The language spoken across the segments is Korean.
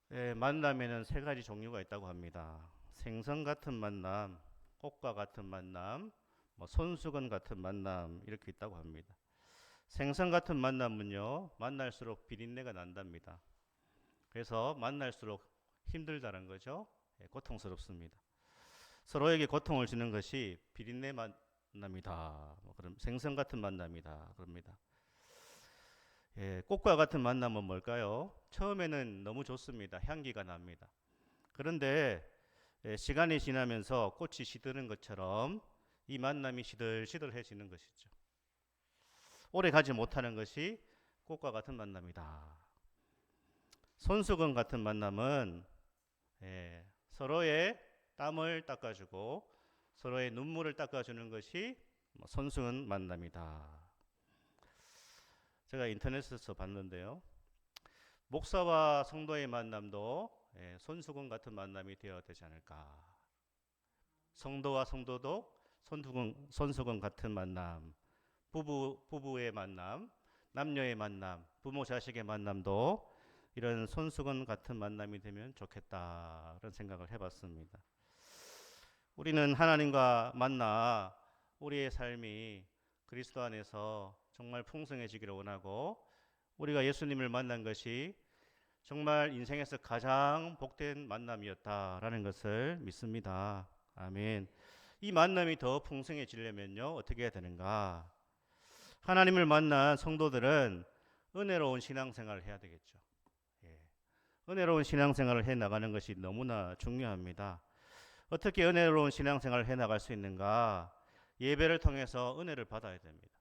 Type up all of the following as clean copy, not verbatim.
만남에는 세 가지 종류가 있다고 합니다. 생선 같은 만남, 꽃과 같은 만남, 손수건 같은 만남 이렇게 있다고 합니다. 생선 같은 만남은요, 만날수록 비린내가 난답니다. 그래서 만날수록 힘들다는 거죠. 고통스럽습니다. 서로에게 고통을 주는 것이 비린내 만남이다. 그럼 생선 같은 만남이다. 그럽니다. 꽃과 같은 만남은 뭘까요? 처음에는 너무 좋습니다. 향기가 납니다. 그런데 시간이 지나면서 꽃이 시드는 것처럼 이 만남이 시들시들해지는 것이죠. 오래 가지 못하는 것이 꽃과 같은 만남이다. 손수건 같은 만남은 서로의 땀을 닦아주고 서로의 눈물을 닦아주는 것이 손수건 만남이다. 제가 인터넷에서 봤는데요. 목사와 성도의 만남도 손수건 같은 만남이 되어야 되지 않을까. 성도와 성도도 손수건 같은 만남, 부부의 만남, 남녀의 만남, 부모 자식의 만남도 이런 손수건 같은 만남이 되면 좋겠다. 그런 생각을 해봤습니다. 우리는 하나님과 만나 우리의 삶이 그리스도 안에서 정말 풍성해지기를 원하고 우리가 예수님을 만난 것이 정말 인생에서 가장 복된 만남이었다라는 것을 믿습니다. 아멘. 이 만남이 더 풍성해지려면요, 어떻게 해야 되는가? 하나님을 만난 성도들은 은혜로운 신앙생활을 해야 되겠죠. 예. 은혜로운 신앙생활을 해 나가는 것이 너무나 중요합니다. 어떻게 은혜로운 신앙생활을 해 나갈 수 있는가? 예배를 통해서 은혜를 받아야 됩니다.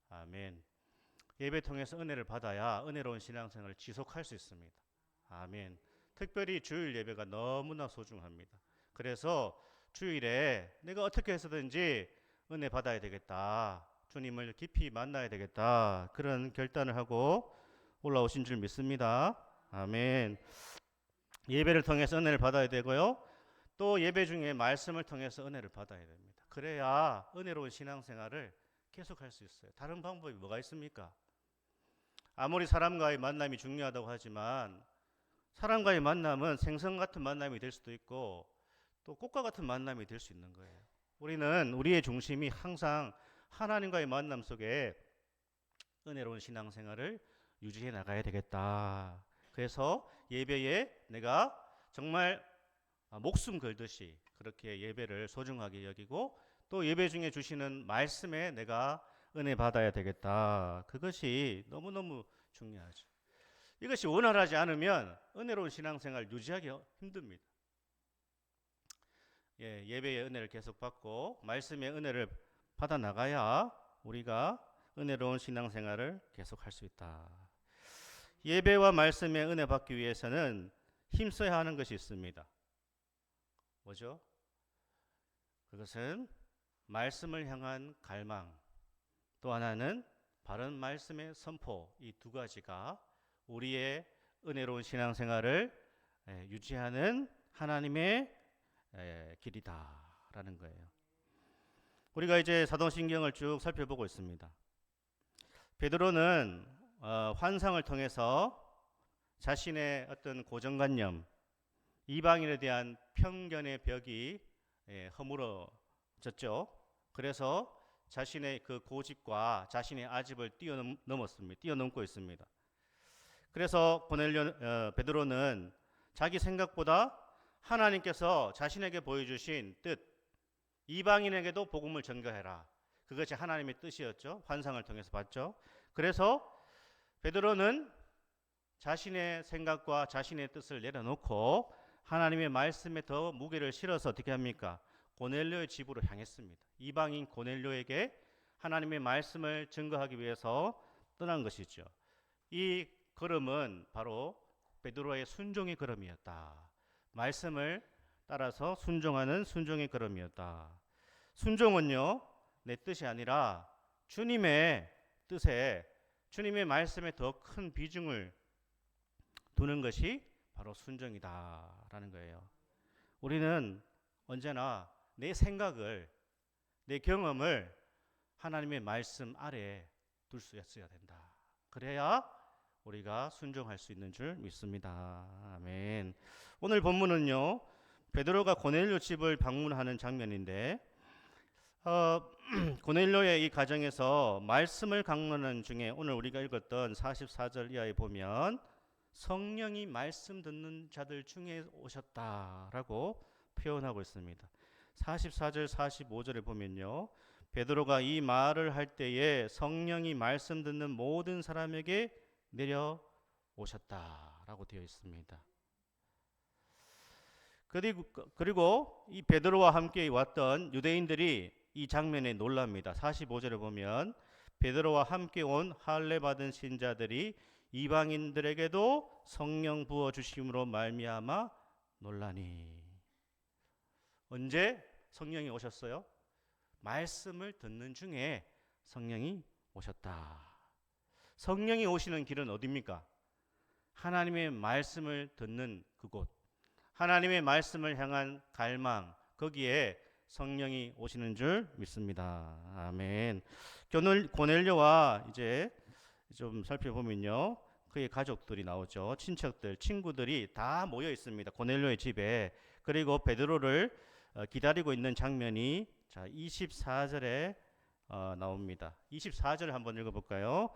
아멘. 예배 통해서 은혜를 받아야 은혜로운 신앙생활을 지속할 수 있습니다. 아멘. 특별히 주일 예배가 너무나 소중합니다. 그래서 주일에 내가 어떻게 해서든지 은혜 받아야 되겠다. 주님을 깊이 만나야 되겠다. 그런 결단을 하고 올라오신 줄 믿습니다. 아멘. 예배를 통해서 은혜를 받아야 되고요. 또 예배 중에 말씀을 통해서 은혜를 받아야 됩니다. 그래야 은혜로운 신앙생활을 계속할 수 있어요. 다른 방법이 뭐가 있습니까? 아무리 사람과의 만남이 중요하다고 하지만 사람과의 만남은 생선 같은 만남이 될 수도 있고 또 꽃과 같은 만남이 될 수 있는 거예요. 우리는 우리의 중심이 항상 하나님과의 만남 속에 은혜로운 신앙생활을 유지해 나가야 되겠다. 그래서 예배에 내가 정말 목숨 걸듯이 그렇게 예배를 소중하게 여기고 또 예배 중에 주시는 말씀에 내가 은혜 받아야 되겠다. 그것이 너무너무 중요하죠. 이것이 원활하지 않으면 은혜로운 신앙생활 유지하기 힘듭니다. 예배의 은혜를 계속 받고 말씀의 은혜를 받아 나가야 우리가 은혜로운 신앙생활을 계속할 수 있다. 예배와 말씀의 은혜 받기 위해서는 힘써야 하는 것이 있습니다. 뭐죠? 그것은 말씀을 향한 갈망, 또 하나는 바른 말씀의 선포, 이 두 가지가 우리의 은혜로운 신앙생활을 유지하는 하나님의 길이다라는 거예요. 우리가 이제 사도신경을 쭉 살펴보고 있습니다. 베드로는 환상을 통해서 자신의 어떤 고정관념, 이방인에 대한 편견의 벽이 허물어졌죠. 그래서 자신의 그 고집과 자신의 아집을 뛰어넘고 있습니다. 그래서 베드로는 자기 생각보다 하나님께서 자신에게 보여주신 뜻, 이방인에게도 복음을 전가해라. 그것이 하나님의 뜻이었죠. 환상을 통해서 봤죠. 그래서 베드로는 자신의 생각과 자신의 뜻을 내려놓고 하나님의 말씀에 더 무게를 실어서 어떻게 합니까? 고넬료의 집으로 향했습니다. 이방인 고넬료에게 하나님의 말씀을 증거하기 위해서 떠난 것이죠. 이 걸음은 바로 베드로의 순종의 걸음이었다. 말씀을 따라서 순종하는 순종의 걸음이었다. 순종은요, 내 뜻이 아니라 주님의 뜻에, 주님의 말씀에 더 큰 비중을 두는 것이 바로 순종이다라는 거예요. 우리는 언제나 내 생각을, 내 경험을 하나님의 말씀 아래에 둘 수 있어야 된다. 그래야 우리가 순종할 수 있는 줄 믿습니다. 아멘. 오늘 본문은요, 베드로가 고넬료 집을 방문하는 장면인데 고넬료의 이 가정에서 말씀을 강론하는 중에 오늘 우리가 읽었던 44절 이하에 보면 성령이 말씀 듣는 자들 중에 오셨다라고 표현하고 있습니다. 44절 45절에 보면요, 베드로가 이 말을 할 때에 성령이 말씀 듣는 모든 사람에게 내려오셨다라고 되어 있습니다. 그리고 이 베드로와 함께 왔던 유대인들이 이 장면에 놀랍니다. 45절에 보면 베드로와 함께 온 할례 받은 신자들이 이방인들에게도 성령 부어 주심으로 말미암아 놀라니. 언제 성령이 오셨어요? 말씀을 듣는 중에 성령이 오셨다. 성령이 오시는 길은 어디입니까? 하나님의 말씀을 듣는 그곳, 하나님의 말씀을 향한 갈망, 거기에 성령이 오시는 줄 믿습니다. 아멘. 고넬료와 이제 좀 살펴보면요, 그의 가족들이 나오죠. 친척들, 친구들이 다 모여 있습니다. 고넬료의 집에. 그리고 베드로를 기다리고 있는 장면이 24절에 나옵니다. 24절을 한번 읽어볼까요?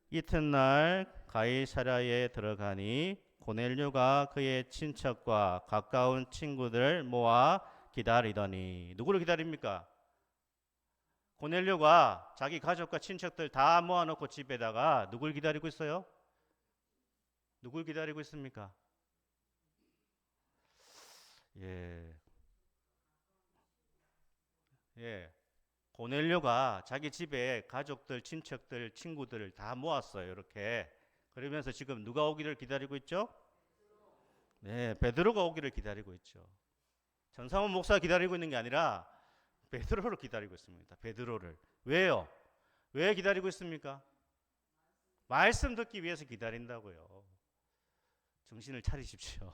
이튿날 가이사랴에 들어가니 고넬료가 그의 친척과 가까운 친구들 모아 기다리더니. 누구를 기다립니까? 고넬료가 자기 가족과 친척들 다 모아놓고 집에다가 누굴 기다리고 있어요? 누굴 기다리고 있습니까? 고넬료가 자기 집에 가족들, 친척들, 친구들을 다 모았어요. 이렇게. 그러면서 지금 누가 오기를 기다리고 있죠? 네, 베드로가 오기를 기다리고 있죠. 전사원 목사 기다리고 있는 게 아니라 베드로를 기다리고 있습니다. 베드로를. 왜요? 왜 기다리고 있습니까? 말씀 듣기 위해서 기다린다고요. 정신을 차리십시오.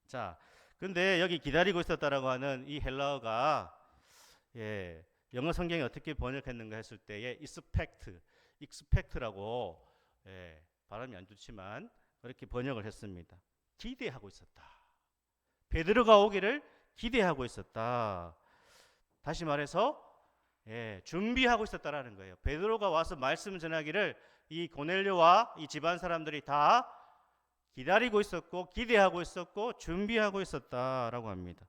자, 근데 여기 기다리고 있었다라고 하는 이 헬라어가 영어 성경이 어떻게 번역했는가 했을 때에 expect라고 발음이 안 좋지만 그렇게 번역을 했습니다. 기대하고 있었다. 베드로가 오기를 기대하고 있었다. 다시 말해서 준비하고 있었다라는 거예요. 베드로가 와서 말씀 전하기를 이 고넬료와 이 집안 사람들이 다 기다리고 있었고 기대하고 있었고 준비하고 있었다라고 합니다.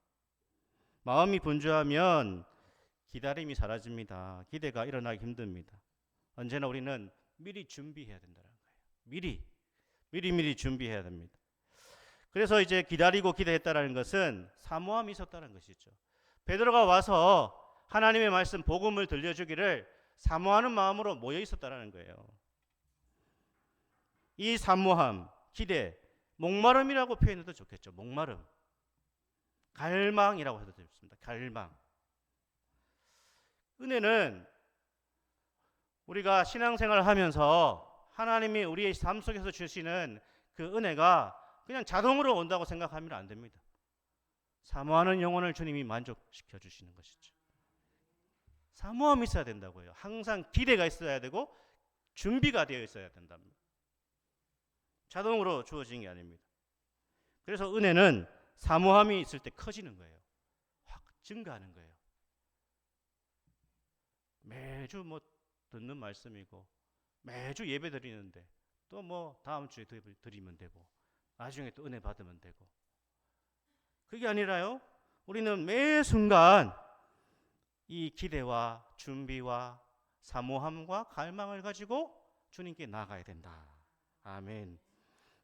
마음이 분주하면 기다림이 사라집니다. 기대가 일어나기 힘듭니다. 언제나 우리는 미리 준비해야 된다는 거예요. 미리 준비해야 됩니다. 그래서 이제 기다리고 기대했다라는 것은 사모함이 있었다는 것이죠. 베드로가 와서 하나님의 말씀 복음을 들려주기를 사모하는 마음으로 모여 있었다라는 거예요. 이 사모함, 기대, 목마름이라고 표현해도 좋겠죠. 목마름, 갈망이라고 해도 좋습니다. 갈망. 은혜는 우리가 신앙생활을 하면서 하나님이 우리의 삶 속에서 주시는 그 은혜가 그냥 자동으로 온다고 생각하면 안 됩니다. 사모하는 영혼을 주님이 만족시켜 주시는 것이죠. 사모함이 있어야 된다고요. 항상 기대가 있어야 되고 준비가 되어 있어야 된답니다. 자동으로 주어지는 게 아닙니다. 그래서 은혜는 사모함이 있을 때 커지는 거예요. 확 증가하는 거예요. 매주 듣는 말씀이고 매주 예배 드리는데 또 다음 주에 드리면 되고 나중에 또 은혜 받으면 되고, 그게 아니라요, 우리는 매 순간 이 기대와 준비와 사모함과 갈망을 가지고 주님께 나아가야 된다. 아멘.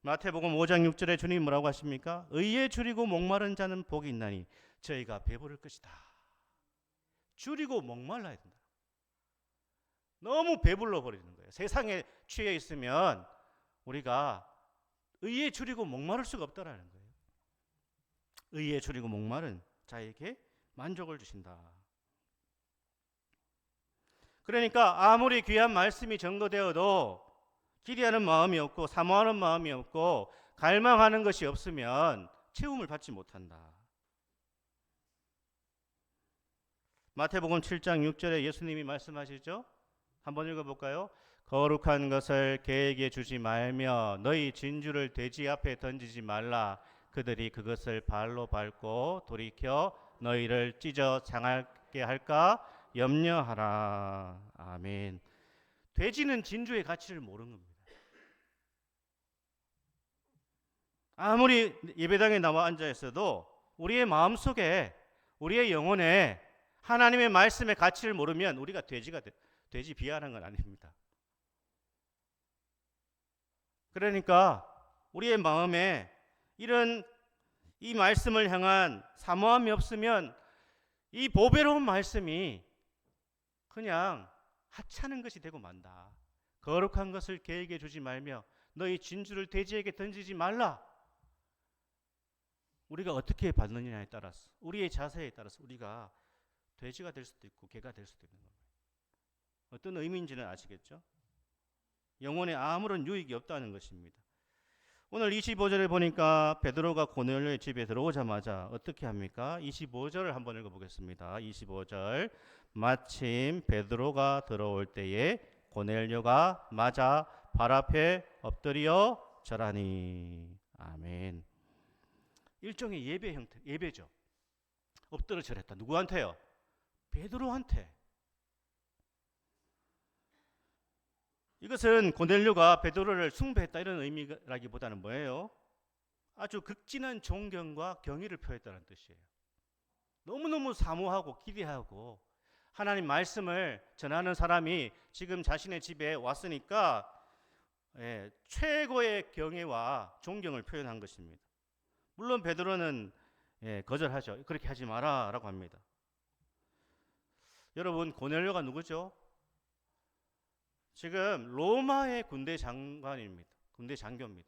마태복음 5장 6절에 주님 뭐라고 하십니까? 의에 줄이고 목마른 자는 복이 있나니 저희가 배부를 것이다. 줄이고 목말라야 된다. 너무 배불러 버리는 거예요. 세상에 취해 있으면 우리가 의에 줄이고 목마를 수가 없다라는 거예요. 의에 줄이고 목마른 자에게 만족을 주신다. 그러니까 아무리 귀한 말씀이 전거되어도 기대하는 마음이 없고 사모하는 마음이 없고 갈망하는 것이 없으면 채움을 받지 못한다. 마태복음 7장 6절에 예수님이 말씀하시죠. 한번 읽어볼까요? 거룩한 것을 개에게 주지 말며 너희 진주를 돼지 앞에 던지지 말라. 그들이 그것을 발로 밟고 돌이켜 너희를 찢어 상하게 할까 염려하라. 아멘. 돼지는 진주의 가치를 모르는 겁니다. 아무리 예배당에 나와 앉아 있어도 우리의 마음속에, 우리의 영혼에 하나님의 말씀의 가치를 모르면 우리가 돼지 비하하는 건 아닙니다. 그러니까 우리의 마음에 이 말씀을 향한 사모함이 없으면 이 보배로운 말씀이 그냥 하찮은 것이 되고 만다. 거룩한 것을 개에게 주지 말며 너희 진주를 돼지에게 던지지 말라. 우리가 어떻게 받느냐에 따라서, 우리의 자세에 따라서 우리가 돼지가 될 수도 있고 개가 될 수도 있는 겁니다. 어떤 의미인지는 아시겠죠? 영혼에 아무런 유익이 없다는 것입니다. 오늘 25절에 보니까 베드로가 고넬료의 집에 들어오자마자 어떻게 합니까? 25절을 한번 읽어보겠습니다. 25절. 마침 베드로가 들어올 때에 고넬료가 맞아 발 앞에 엎드려 절하니. 아멘. 일종의 예배 형태, 예배죠. 엎드려 절했다. 누구한테요? 베드로한테. 이것은 고넬료가 베드로를 숭배했다 이런 의미라기보다는 뭐예요? 아주 극진한 존경과 경의를 표했다는 뜻이에요. 너무너무 사모하고 기대하고 하나님 말씀을 전하는 사람이 지금 자신의 집에 왔으니까 최고의 경애와 존경을 표현한 것입니다. 물론 베드로는 거절하죠. 그렇게 하지 마라 라고 합니다. 여러분, 고넬료가 누구죠? 지금 로마의 군대 장관입니다. 군대 장교입니다.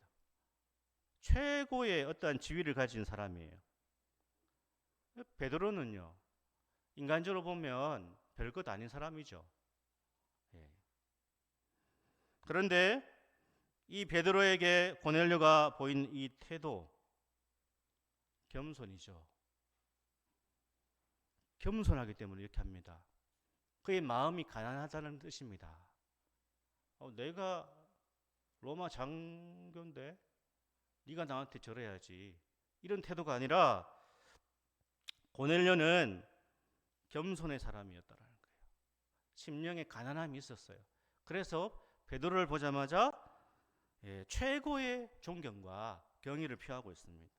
최고의 어떠한 지위를 가진 사람이에요. 베드로는요, 인간적으로 보면 별것 아닌 사람이죠. 그런데 이 베드로에게 고넬료가 보인 이 태도, 겸손이죠. 겸손하기 때문에 이렇게 합니다. 그의 마음이 가난하다는 뜻입니다. 내가 로마 장교인데 네가 나한테 절해야지, 이런 태도가 아니라 고넬료는 겸손의 사람이었다라는 거예요. 심령에 가난함이 있었어요. 그래서 베드로를 보자마자 최고의 존경과 경의를 표하고 있습니다.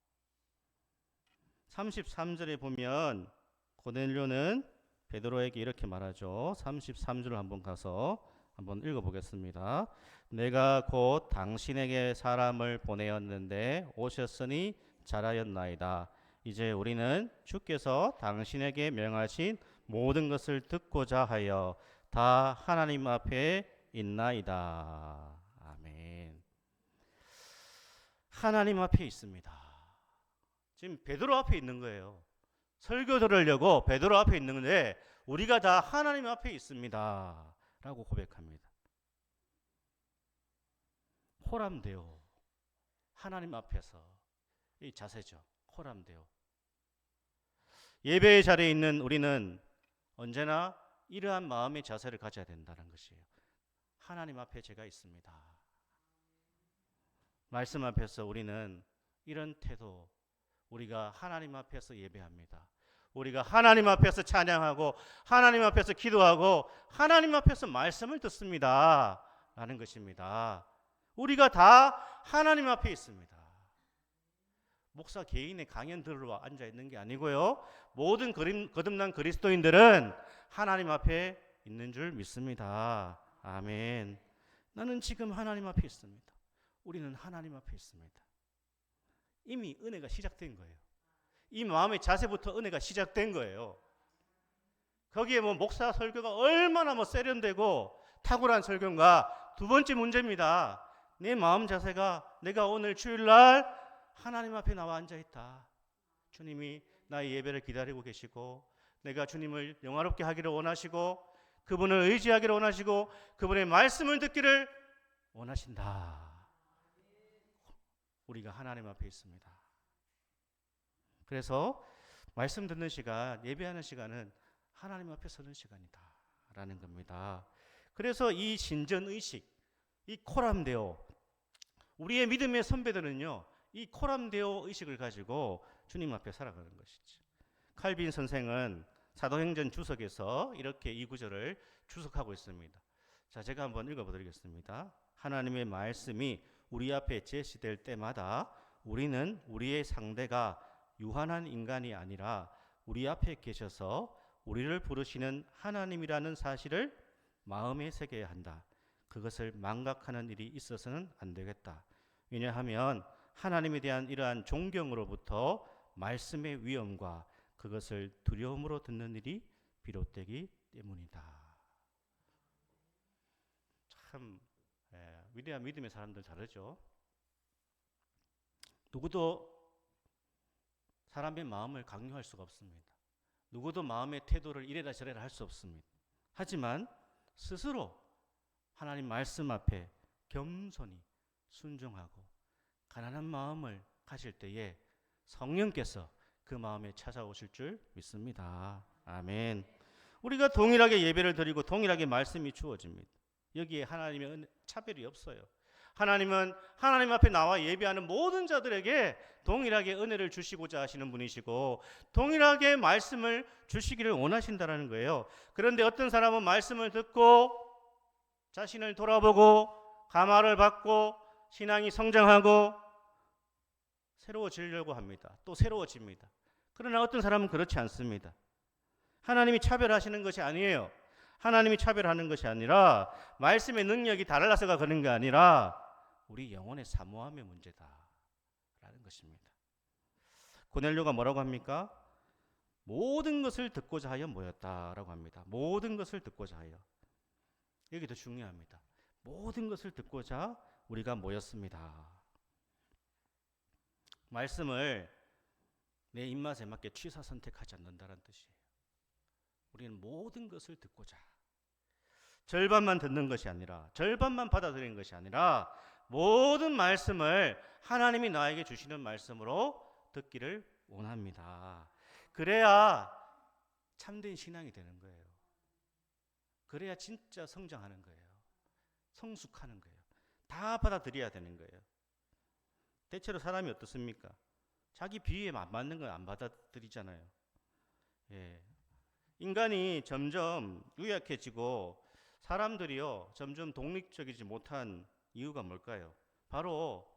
33절에 보면 고넬료는 베드로에게 이렇게 말하죠. 33절을 한번 가서 한번 읽어보겠습니다. 내가 곧 당신에게 사람을 보내었는데 오셨으니 잘하였나이다. 이제 우리는 주께서 당신에게 명하신 모든 것을 듣고자 하여 다 하나님 앞에 있나이다. 아멘. 하나님 앞에 있습니다. 지금 베드로 앞에 있는 거예요. 설교 들으려고 베드로 앞에 있는데 우리가 다 하나님 앞에 있습니다 라고 고백합니다. 호람되오, 하나님 앞에서 이 자세죠. 호람되오. 예배의 자리에 있는 우리는 언제나 이러한 마음의 자세를 가져야 된다는 것이에요. 하나님 앞에 제가 있습니다. 말씀 앞에서 우리는 이런 태도, 우리가 하나님 앞에서 예배합니다. 우리가 하나님 앞에서 찬양하고 하나님 앞에서 기도하고 하나님 앞에서 말씀을 듣습니다 라는 것입니다. 우리가 다 하나님 앞에 있습니다. 목사 개인의 강연 들으러 앉아 있는 게 아니고요, 모든 거듭난 그리스도인들은 하나님 앞에 있는 줄 믿습니다. 아멘. 나는 지금 하나님 앞에 있습니다. 우리는 하나님 앞에 있습니다. 이미 은혜가 시작된 거예요. 이 마음의 자세부터 은혜가 시작된 거예요. 거기에 목사 설교가 얼마나 세련되고 탁월한 설교인가. 두 번째 문제입니다. 내 마음 자세가 내가 오늘 주일날 하나님 앞에 나와 앉아있다. 주님이 나의 예배를 기다리고 계시고 내가 주님을 영화롭게 하기를 원하시고 그분을 의지하기를 원하시고 그분의 말씀을 듣기를 원하신다. 우리가 하나님 앞에 있습니다. 그래서 말씀 듣는 시간, 예배하는 시간은 하나님 앞에 서는 시간이다 라는 겁니다. 그래서 이 신전의식, 이 코람데오, 우리의 믿음의 선배들은요, 이 코람데오 의식을 가지고 주님 앞에 살아가는 것이죠. 칼빈 선생은 사도행전 주석에서 이렇게 이 구절을 주석하고 있습니다. 자, 제가 한번 읽어보겠습니다. 하나님의 말씀이 우리 앞에 제시될 때마다 우리는 우리의 상대가 유한한 인간이 아니라 우리 앞에 계셔서 우리를 부르시는 하나님이라는 사실을 마음에 새겨야 한다. 그것을 망각하는 일이 있어서는 안 되겠다. 왜냐하면 하나님에 대한 이러한 존경으로부터 말씀의 위엄과 그것을 두려움으로 듣는 일이 비롯되기 때문이다. 참 위대한 믿음의 사람들 다르죠. 누구도 사람의 마음을 강요할 수가 없습니다. 누구도 마음의 태도를 이래라 저래라 할 수 없습니다. 하지만 스스로 하나님 말씀 앞에 겸손히 순종하고 가난한 마음을 가질 때에 성령께서 그 마음에 찾아오실 줄 믿습니다. 아멘. 우리가 동일하게 예배를 드리고 동일하게 말씀이 주어집니다. 여기에 하나님의 차별이 없어요. 하나님은 하나님 앞에 나와 예배하는 모든 자들에게 동일하게 은혜를 주시고자 하시는 분이시고 동일하게 말씀을 주시기를 원하신다는 거예요. 그런데 어떤 사람은 말씀을 듣고 자신을 돌아보고 감화를 받고 신앙이 성장하고 새로워지려고 합니다. 또 새로워집니다. 그러나 어떤 사람은 그렇지 않습니다. 하나님이 차별하시는 것이 아니에요. 하나님이 차별하는 것이 아니라 말씀의 능력이 달라서가 그런 게 아니라 우리 영혼의 사모함의 문제다라는 것입니다. 고넬료가 뭐라고 합니까? 모든 것을 듣고자 하여 모였다라고 합니다. 모든 것을 듣고자 하여. 여기 더 중요합니다. 모든 것을 듣고자 우리가 모였습니다. 말씀을 내 입맛에 맞게 취사 선택하지 않는다는 뜻이에요. 우리는 모든 것을 듣고자 절반만 듣는 것이 아니라 절반만 받아들이는 것이 아니라 모든 말씀을 하나님이 나에게 주시는 말씀으로 듣기를 원합니다. 그래야 참된 신앙이 되는 거예요. 그래야 진짜 성장하는 거예요. 성숙하는 거예요. 다 받아들여야 되는 거예요. 대체로 사람이 어떻습니까? 자기 비위에 안 맞는 건 안 받아들이잖아요. 예. 인간이 점점 유약해지고 사람들이요 점점 독립적이지 못한 이유가 뭘까요? 바로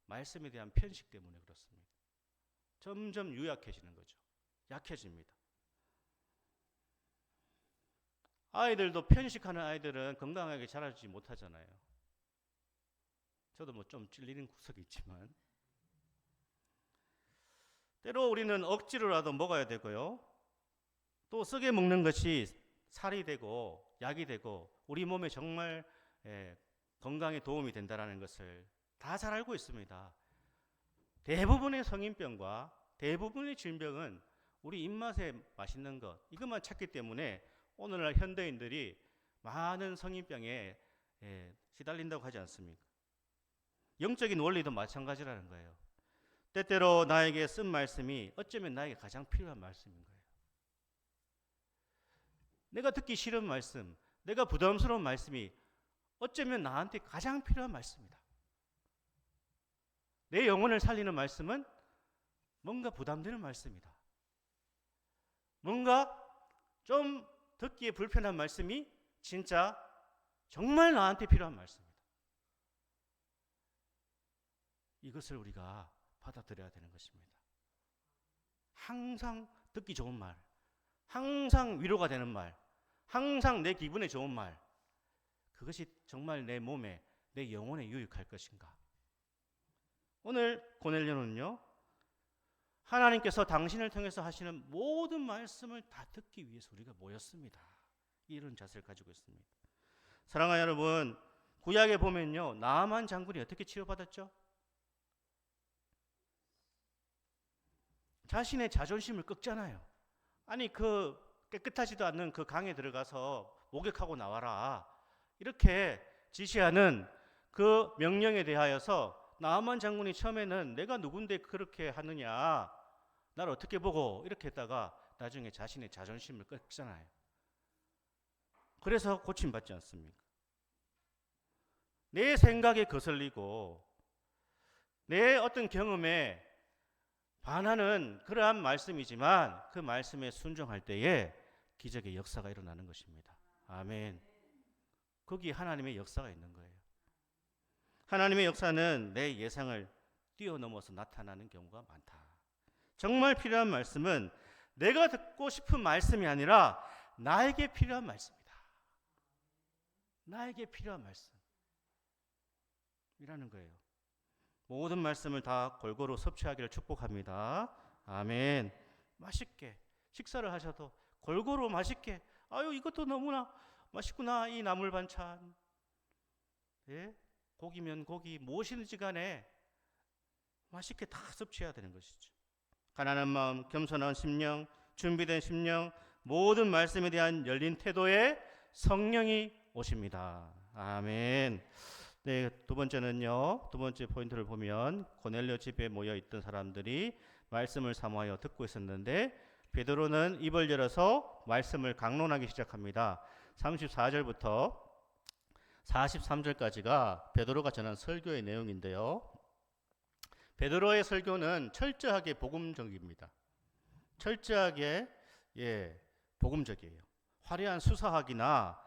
말씀에 대한 편식 때문에 그렇습니다. 점점 유약해지는 거죠. 약해집니다. 아이들도 편식하는 아이들은 건강하게 자라지 못하잖아요. 저도 뭐 좀 찔리는 구석이 있지만 때로 우리는 억지로라도 먹어야 되고요. 또 쓰게 먹는 것이 살이 되고 약이 되고 우리 몸에 정말 건강에 도움이 된다는 것을 다 잘 알고 있습니다. 대부분의 성인병과 대부분의 질병은 우리 입맛에 맛있는 것 이것만 찾기 때문에 오늘날 현대인들이 많은 성인병에 시달린다고 하지 않습니까? 영적인 원리도 마찬가지라는 거예요. 때때로 나에게 쓴 말씀이 어쩌면 나에게 가장 필요한 말씀인 거예요. 내가 듣기 싫은 말씀, 내가 부담스러운 말씀이 어쩌면 나한테 가장 필요한 말씀이다. 내 영혼을 살리는 말씀은 뭔가 부담되는 말씀이다. 뭔가 좀 듣기에 불편한 말씀이 진짜 정말 나한테 필요한 말씀이다. 이것을 우리가 받아들여야 되는 것입니다. 항상 듣기 좋은 말, 항상 위로가 되는 말, 항상 내 기분에 좋은 말, 그것이 정말 내 몸에, 내 영혼에 유익할 것인가? 오늘 고넬료는요, 하나님께서 당신을 통해서 하시는 모든 말씀을 다 듣기 위해서 우리가 모였습니다. 이런 자세를 가지고 있습니다. 사랑하는 여러분, 구약에 보면요, 나아만 장군이 어떻게 치료받았죠? 자신의 자존심을 꺾잖아요. 아니 그 깨끗하지도 않는 그 강에 들어가서 목욕하고 나와라 이렇게 지시하는 그 명령에 대하여서 나아만 장군이 처음에는 내가 누군데 그렇게 하느냐 나를 어떻게 보고 이렇게 했다가 나중에 자신의 자존심을 꺾잖아요. 그래서 고침받지 않습니까? 내 생각에 거슬리고 내 어떤 경험에 반하는 그러한 말씀이지만 그 말씀에 순종할 때에 기적의 역사가 일어나는 것입니다. 아멘. 거기 하나님의 역사가 있는 거예요. 하나님의 역사는 내 예상을 뛰어넘어서 나타나는 경우가 많다. 정말 필요한 말씀은 내가 듣고 싶은 말씀이 아니라 나에게 필요한 말씀이다. 나에게 필요한 말씀이라는 거예요. 모든 말씀을 다 골고루 섭취하기를 축복합니다. 아멘. 맛있게 식사를 하셔도 골고루 맛있게, 아유 이것도 너무나 맛있구나, 이 나물 반찬, 예? 고기면 고기, 무엇이든지 간에 맛있게 다 섭취해야 되는 것이죠. 가난한 마음, 겸손한 심령, 준비된 심령, 모든 말씀에 대한 열린 태도에 성령이 오십니다. 아멘. 네, 두 번째는요. 두 번째 포인트를 보면 고넬료 집에 모여 있던 사람들이 말씀을 사모하여 듣고 있었는데 베드로는 입을 열어서 말씀을 강론하기 시작합니다. 34절부터 43절까지가 베드로가 전한 설교의 내용인데요. 베드로의 설교는 철저하게 복음적입니다. 철저하게 복음적이에요. 화려한 수사학이나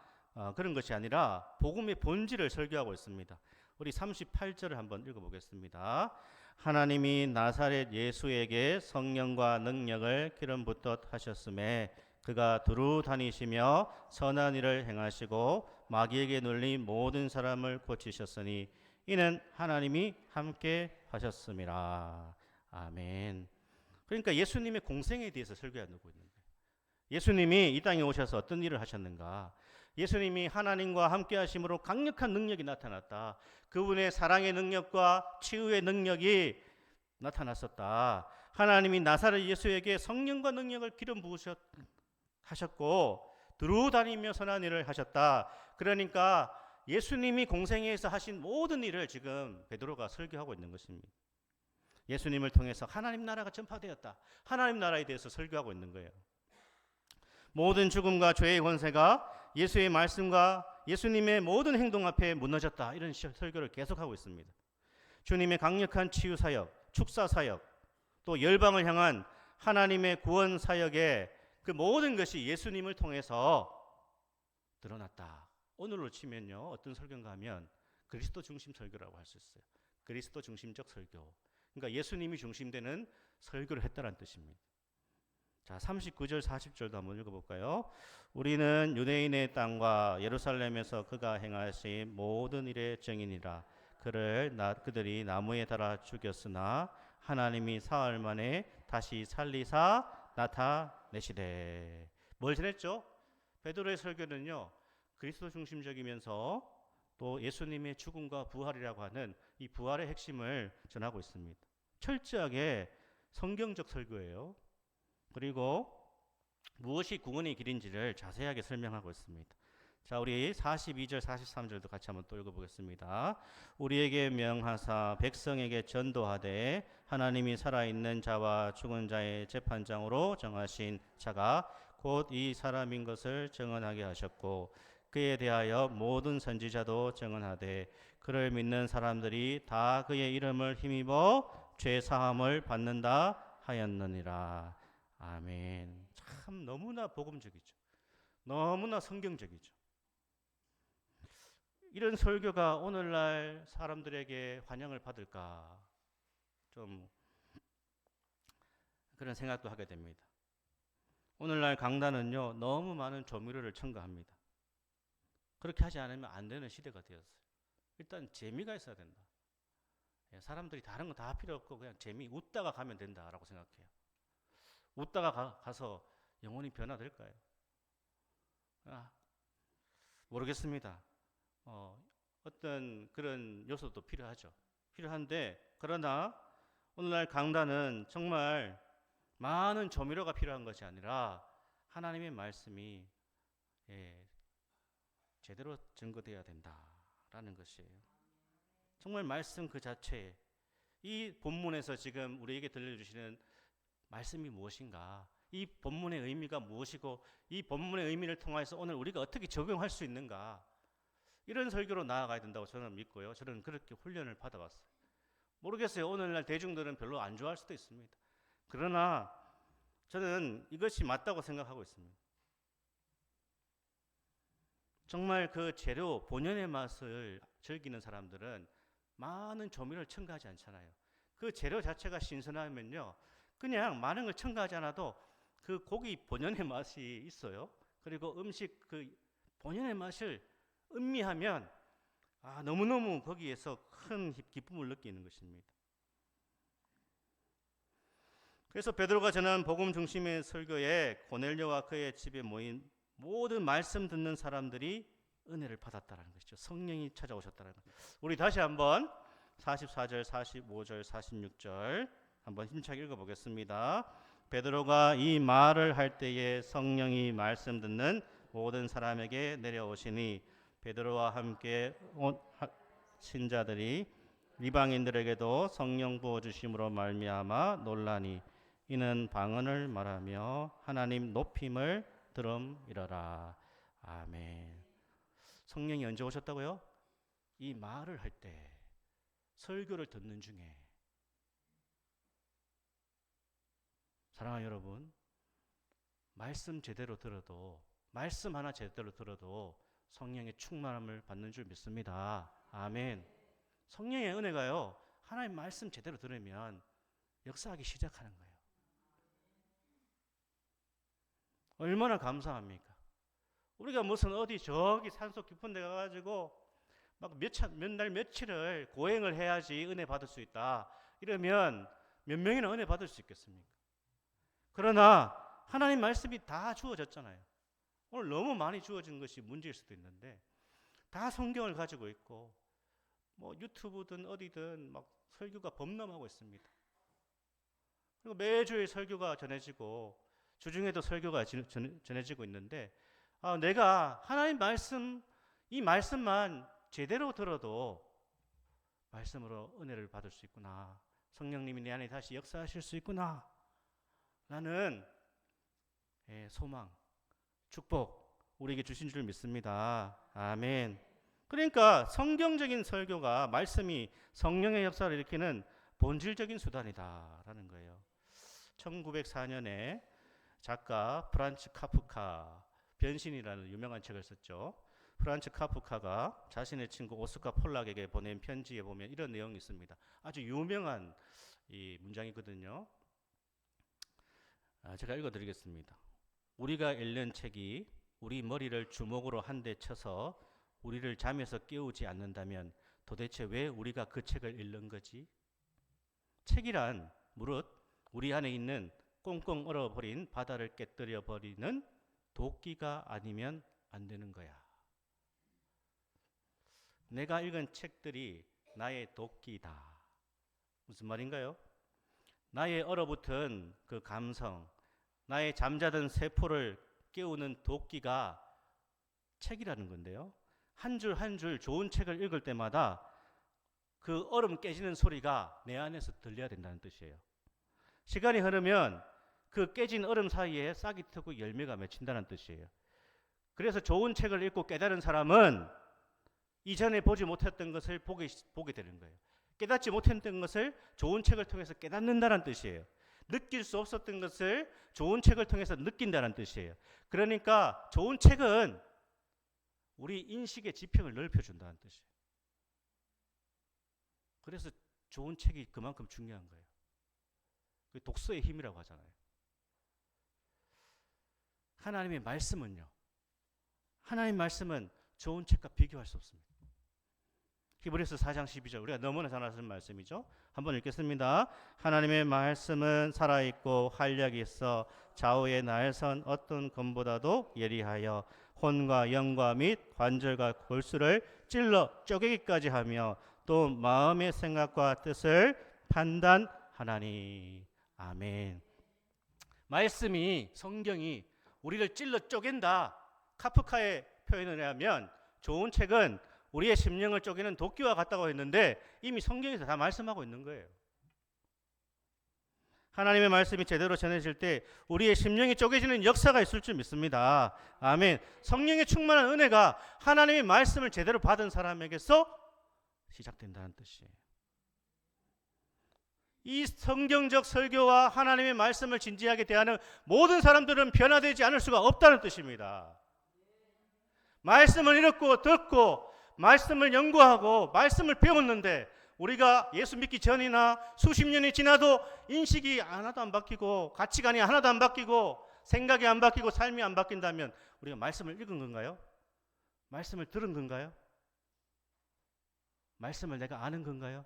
그런 것이 아니라 복음의 본질을 설교하고 있습니다. 우리 38절을 한번 읽어보겠습니다. 하나님이 나사렛 예수에게 성령과 능력을 기름 붓듯 하셨음에 그가 두루 다니시며 선한 일을 행하시고 마귀에게 눌린 모든 사람을 고치셨으니 이는 하나님이 함께 하셨음이라. 아멘. 그러니까 예수님의 공생에 대해서 설교하고 있는 거예요. 예수님이 이 땅에 오셔서 어떤 일을 하셨는가? 예수님이 하나님과 함께 하심으로 강력한 능력이 나타났다. 그분의 사랑의 능력과 치유의 능력이 나타났었다. 하나님이 나사렛 예수에게 성령과 능력을 기름 부으셨고 두루 다니며 선한 일을 하셨다. 그러니까 예수님이 공생애에서 하신 모든 일을 지금 베드로가 설교하고 있는 것입니다. 예수님을 통해서 하나님 나라가 전파되었다. 하나님 나라에 대해서 설교하고 있는 거예요. 모든 죽음과 죄의 권세가 예수의 말씀과 예수님의 모든 행동 앞에 무너졌다. 이런 설교를 계속하고 있습니다. 주님의 강력한 치유 사역, 축사 사역, 또 열방을 향한 하나님의 구원 사역의 그 모든 것이 예수님을 통해서 드러났다. 오늘로 치면요, 어떤 설교인가 하면 그리스도 중심 설교라고 할 수 있어요. 그리스도 중심적 설교. 그러니까 예수님이 중심되는 설교를 했다는 뜻입니다. 자, 39절 40절도 한번 읽어볼까요? 우리는 유대인의 땅과 예루살렘에서 그가 행하신 모든 일의 증인이라. 그들이 나무에 달아 죽였으나 하나님이 사흘 만에 다시 살리사 나타내시되. 뭘 전했죠? 베드로의 설교는요, 그리스도 중심적이면서 또 예수님의 죽음과 부활이라고 하는 이 부활의 핵심을 전하고 있습니다. 철저하게 성경적 설교예요. 그리고 무엇이 구원의 길인지를 자세하게 설명하고 있습니다. 자, 우리 42절 43절도 같이 한번 또 읽어보겠습니다. 우리에게 명하사 백성에게 전도하되 하나님이 살아있는 자와 죽은 자의 재판장으로 정하신 자가 곧 이 사람인 것을 증언하게 하셨고 그에 대하여 모든 선지자도 증언하되 그를 믿는 사람들이 다 그의 이름을 힘입어 죄 사함을 받는다 하였느니라. 아멘. 참 너무나 복음적이죠. 너무나 성경적이죠. 이런 설교가 오늘날 사람들에게 환영을 받을까? 좀 그런 생각도 하게 됩니다. 오늘날 강단은요, 너무 많은 조미료를 첨가합니다. 그렇게 하지 않으면 안 되는 시대가 되었어요. 일단 재미가 있어야 된다. 사람들이 다른 거 다 필요 없고 그냥 웃다가 가면 된다라고 생각해요. 웃다가 가서 영혼이 변화될까요? 모르겠습니다. 어떤 그런 요소도 필요하죠. 필요한데 그러나 오늘날 강단은 정말 많은 조미료가 필요한 것이 아니라 하나님의 말씀이 제대로 증거되어야 된다라는 것이에요. 정말 말씀 그 자체에 이 본문에서 지금 우리에게 들려주시는 말씀이 무엇인가? 이 본문의 의미가 무엇이고 이 본문의 의미를 통해서 오늘 우리가 어떻게 적용할 수 있는가? 이런 설교로 나아가야 된다고 저는 믿고요. 저는 그렇게 훈련을 받아봤어요. 모르겠어요. 오늘날 대중들은 별로 안 좋아할 수도 있습니다. 그러나 저는 이것이 맞다고 생각하고 있습니다. 정말 그 재료 본연의 맛을 즐기는 사람들은 많은 조미료를 첨가하지 않잖아요. 그 재료 자체가 신선하면요, 그냥 많은 걸 첨가하지 않아도 그 고기 본연의 맛이 있어요. 그리고 음식 그 본연의 맛을 음미하면 너무너무 거기에서 큰 기쁨을 느끼는 것입니다. 그래서 베드로가 전한 복음 중심의 설교에 고넬료와 그의 집에 모인 모든 말씀 듣는 사람들이 은혜를 받았다는 것이죠. 성령이 찾아오셨다는 것. 우리 다시 한번 44절, 45절, 46절 한번 힘차게 읽어보겠습니다. 베드로가 이 말을 할 때에 성령이 말씀 듣는 모든 사람에게 내려오시니 베드로와 함께 온 신자들이 이방인들에게도 성령 부어주심으로 말미암아 놀라니 이는 방언을 말하며 하나님 높임을 들음이러라. 아멘. 성령이 언제 오셨다고요? 이 말을 할 때, 설교를 듣는 중에. 사랑하는 여러분, 말씀 제대로 들어도, 말씀 하나 제대로 들어도 성령의 충만함을 받는 줄 믿습니다. 아멘. 성령의 은혜가요, 하나님 말씀 제대로 들으면 역사하기 시작하는 거예요. 얼마나 감사합니까? 우리가 무슨 어디 저기 산속 깊은 데 가가지고 막 몇 날 며칠을 고행을 해야지 은혜 받을 수 있다. 이러면 몇 명이나 은혜 받을 수 있겠습니까? 그러나 하나님 말씀이 다 주어졌잖아요. 오늘 너무 많이 주어진 것이 문제일 수도 있는데 다 성경을 가지고 있고 뭐 유튜브든 어디든 막 설교가 범람하고 있습니다. 그리고 매주일 설교가 전해지고 주중에도 설교가 전해지고 있는데 내가 하나님 말씀, 이 말씀만 제대로 들어도 말씀으로 은혜를 받을 수 있구나. 성령님이 내 안에 다시 역사하실 수 있구나. 라는 소망, 축복 우리에게 주신 줄 믿습니다. 아멘. 그러니까 성경적인 설교가 말씀이 성령의 역사를 일으키는 본질적인 수단이다라는 거예요. 1904년에 작가 프란츠 카프카 변신이라는 유명한 책을 썼죠. 프란츠 카프카가 자신의 친구 오스카 폴락에게 보낸 편지에 보면 이런 내용이 있습니다. 아주 유명한 이 문장이거든요. 제가 읽어드리겠습니다. 우리가 읽는 책이 우리 머리를 주먹으로 한 대 쳐서 우리를 잠에서 깨우지 않는다면 도대체 왜 우리가 그 책을 읽는 거지? 책이란 무릇 우리 안에 있는 꽁꽁 얼어버린 바다를 깨뜨려 버리는 도끼가 아니면 안 되는 거야. 내가 읽은 책들이 나의 도끼다. 무슨 말인가요? 나의 얼어붙은 그 감성, 나의 잠자던 세포를 깨우는 도끼가 책이라는 건데요. 한 줄 한 줄 좋은 책을 읽을 때마다 그 얼음 깨지는 소리가 내 안에서 들려야 된다는 뜻이에요. 시간이 흐르면 그 깨진 얼음 사이에 싹이 트고 열매가 맺힌다는 뜻이에요. 그래서 좋은 책을 읽고 깨달은 사람은 이전에 보지 못했던 것을 보게 되는 거예요. 깨닫지 못했던 것을 좋은 책을 통해서 깨닫는다는 뜻이에요. 느낄 수 없었던 것을 좋은 책을 통해서 느낀다는 뜻이에요. 그러니까 좋은 책은 우리 인식의 지평을 넓혀준다는 뜻이에요. 그래서 좋은 책이 그만큼 중요한 거예요. 독서의 힘이라고 하잖아요. 하나님의 말씀은요. 하나님 말씀은 좋은 책과 비교할 수 없습니다. 히브리서 4장 12절 우리가 너무나 잘 아는 말씀이죠. 한번 읽겠습니다. 하나님의 말씀은 살아있고 활력이 있어 좌우에 날선 어떤 검보다도 예리하여 혼과 영과 및 관절과 골수를 찔러 쪼개기까지 하며 또 마음의 생각과 뜻을 판단하나니. 아멘. 말씀이 성경이 우리를 찔러 쪼갠다. 카프카의 표현을 하면 좋은 책은 우리의 심령을 쪼개는 도끼와 같다고 했는데 이미 성경에서 다 말씀하고 있는 거예요. 하나님의 말씀이 제대로 전해질 때 우리의 심령이 쪼개지는 역사가 있을 줄 믿습니다. 아멘. 성령의 충만한 은혜가 하나님의 말씀을 제대로 받은 사람에게서 시작된다는 뜻이에요. 이 성경적 설교와 하나님의 말씀을 진지하게 대하는 모든 사람들은 변화되지 않을 수가 없다는 뜻입니다. 말씀을 읽고 듣고 말씀을 연구하고 말씀을 배웠는데 우리가 예수 믿기 전이나 수십 년이 지나도 인식이 하나도 안 바뀌고 가치관이 하나도 안 바뀌고 생각이 안 바뀌고 삶이 안 바뀐다면 우리가 말씀을 읽은 건가요? 말씀을 들은 건가요? 말씀을 내가 아는 건가요?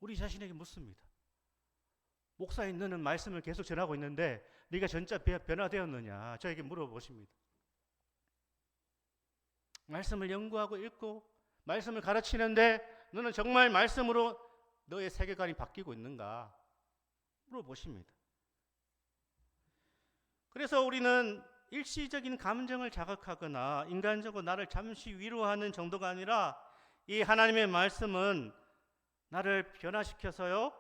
우리 자신에게 묻습니다. 목사인 너는 말씀을 계속 전하고 있는데 네가 진짜 변화되었느냐? 저에게 물어보십니다. 말씀을 연구하고 읽고 말씀을 가르치는데 너는 정말 말씀으로 너의 세계관이 바뀌고 있는가? 물어보십니다. 그래서 우리는 일시적인 감정을 자극하거나 인간적으로 나를 잠시 위로하는 정도가 아니라 이 하나님의 말씀은 나를 변화시켜서요,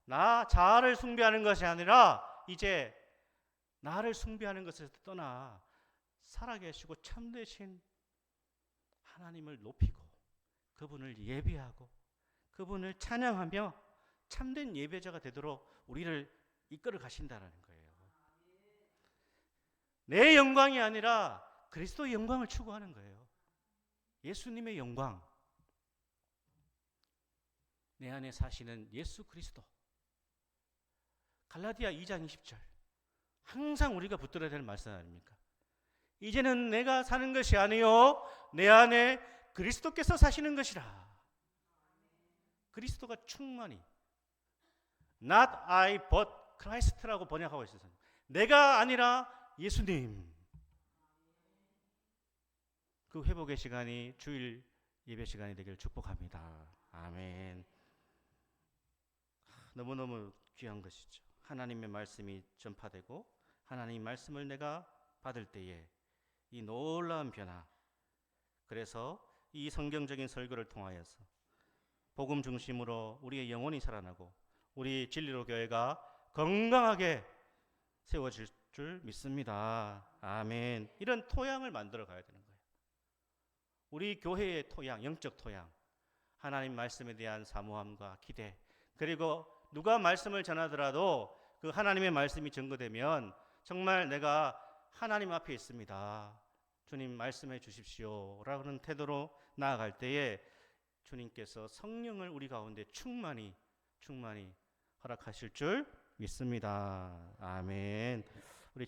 나 자아를 숭배하는 것이 아니라 이제 나를 숭배하는 것에서 떠나 살아계시고 참되신 하나님을 높이고 그분을 예배하고 그분을 찬양하며 참된 예배자가 되도록 우리를 이끌어 가신다는 거예요. 내 영광이 아니라 그리스도의 영광을 추구하는 거예요. 예수님의 영광. 내 안에 사시는 예수 그리스도. 갈라디아 2장 20절. 항상 우리가 붙들어야 될 말씀 아닙니까? 이제는 내가 사는 것이 아니요 내 안에 그리스도께서 사시는 것이라. 그리스도가 충만히 Not I but Christ라고 번역하고 있어요. 내가 아니라 예수님. 그 회복의 시간이 주일 예배 시간이 되기를 축복합니다. 아멘. 너무너무 귀한 것이죠. 하나님의 말씀이 전파되고 하나님의 말씀을 내가 받을 때에 이 놀라운 변화. 그래서 이 성경적인 설교를 통하여서 복음 중심으로 우리의 영혼이 살아나고 우리 진리로 교회가 건강하게 세워질 줄 믿습니다. 아멘. 이런 토양을 만들어 가야 되는 거예요. 우리 교회의 토양, 영적 토양, 하나님 말씀에 대한 사모함과 기대, 그리고 누가 말씀을 전하더라도 그 하나님의 말씀이 증거되면 정말 내가 하나님 앞에 있습니다. 주님 말씀해 주십시오 라는 태도로 나아갈 때에 주님께서 성령을 우리 가운데 충만히 허락하실 줄 믿습니다. 아멘.